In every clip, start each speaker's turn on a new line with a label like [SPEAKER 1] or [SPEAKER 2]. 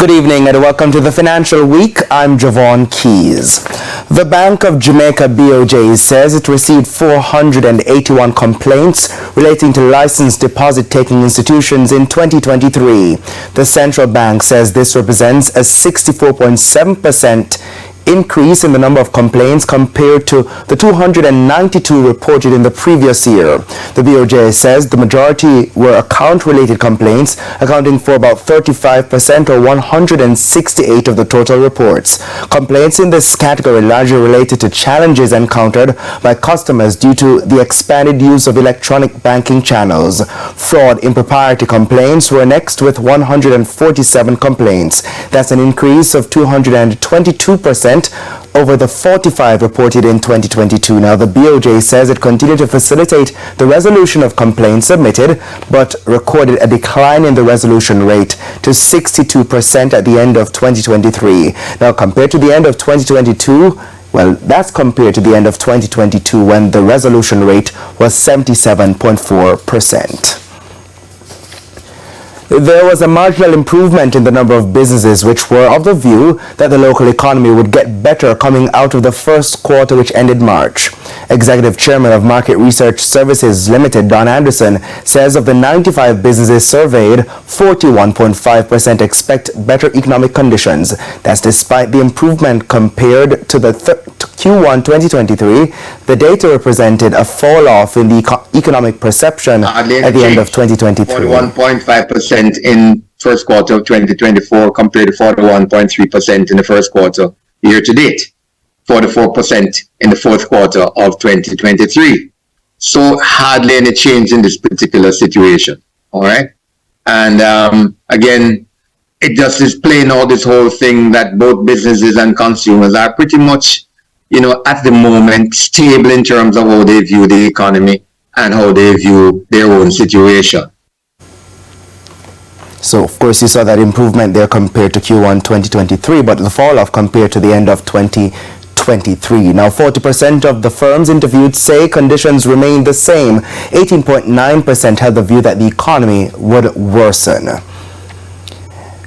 [SPEAKER 1] Good evening and welcome to the Financial Week. I'm Javon Keys. The Bank of Jamaica BOJ says it received 481 complaints relating to licensed deposit-taking institutions in 2023. The central bank says this represents a 64.7% increase in the number of complaints compared to the 292 reported in the previous year. The BOJ says the majority were account-related complaints, accounting for about 35% or 168 of the total reports. Complaints in this category largely related to challenges encountered by customers due to the expanded use of electronic banking channels. Fraud impropriety complaints were next with 147 complaints. That's an increase of 222% over the 45 reported in 2022. Now, the BOJ says it continued to facilitate the resolution of complaints submitted, but recorded a decline in the resolution rate to 62% at the end of 2023. Now, compared to the end of 2022, well, that's compared to the end of 2022 when the resolution rate was 77.4%. There was a marginal improvement in the number of businesses which were of the view that the local economy would get better coming out of the first quarter which ended March. Executive Chairman of Market Research Services Limited, Don Anderson, says of the 95 businesses surveyed, 41.5% expect better economic conditions. That's despite the improvement compared to the Q1 2023. The data represented a fall-off in the economic perception at the end of 2023.
[SPEAKER 2] 41.5% in first quarter of 2024 compared to 41.3% in the first quarter year to date, 44% in the fourth quarter of 2023. So hardly any change in this particular situation. All right. And again, it just is playing out this whole thing that both businesses and consumers are pretty much, at the moment stable in terms of how they view the economy and how they view their own situation.
[SPEAKER 1] So, of course, you saw that improvement there compared to Q1 2023, but the fall-off compared to the end of 2023. Now, 40% of the firms interviewed say conditions remain the same. 18.9% had the view that the economy would worsen.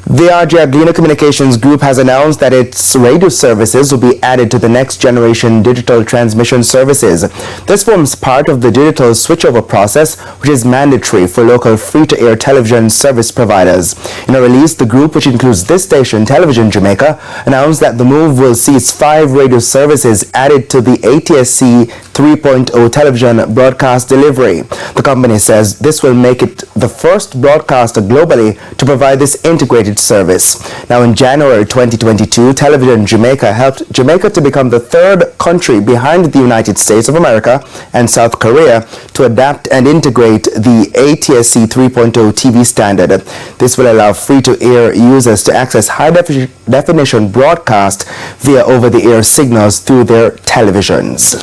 [SPEAKER 1] The Argentina Communications Group has announced that its radio services will be added to the next generation digital transmission services. This forms part of the digital switchover process, which is mandatory for local free-to-air television service providers. In a release, the group, which includes this station, Television Jamaica, announced that the move will see its 5 radio services added to the ATSC 3.0 television broadcast delivery. The company says this will make it the first broadcaster globally to provide this integrated service. Now, in January 2022, Television Jamaica helped Jamaica to become the 3rd country behind the United States of America and South Korea to adapt and integrate the ATSC 3.0 TV standard. This will allow free-to-air users to access high-definition broadcast via over-the-air signals through their televisions.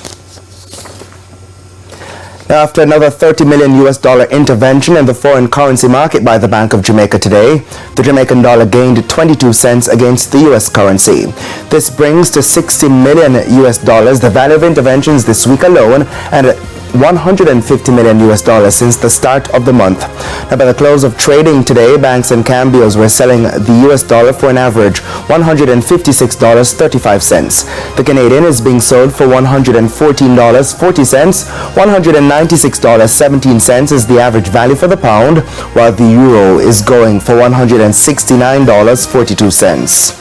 [SPEAKER 1] Now, after another $30 million intervention in the foreign currency market by the Bank of Jamaica today, the Jamaican dollar gained 22 cents against the U.S. currency. This brings to $60 million the value of interventions this week alone, and $150 million since the start of the month. Now, by the close of trading today, banks and cambios were selling the US dollar for an average $156.35. The Canadian is being sold for $114.40. $196.17 is the average value for the pound, while the euro is going for $169.42.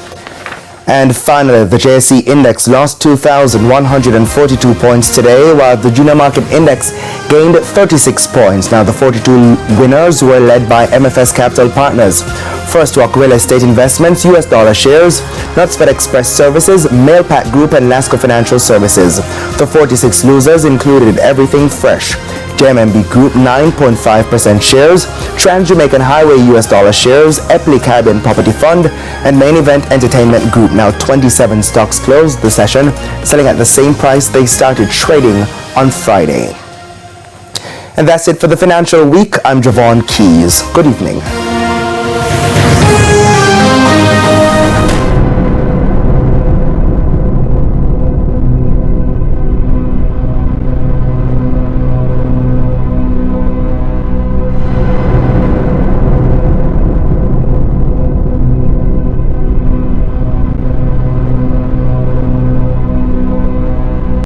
[SPEAKER 1] And finally, the JSE Index lost 2,142 points today, while the Junior Market Index gained 36 points. Now, the 42 winners were led by MFS Capital Partners, First Rock Real Estate Investments, US dollar shares, Knutsford Express Services, Mailpack Group, and Lasco Financial Services. The 46 losers included Everything Fresh, JMMB Group 9.5% shares, Trans Jamaican Highway US dollar shares, Epley Caribbean Property Fund, and Main Event Entertainment Group. Now, 27 stocks closed the session, selling at the same price they started trading on Friday. And that's it for the Financial Week. I'm Javon Keys. Good evening.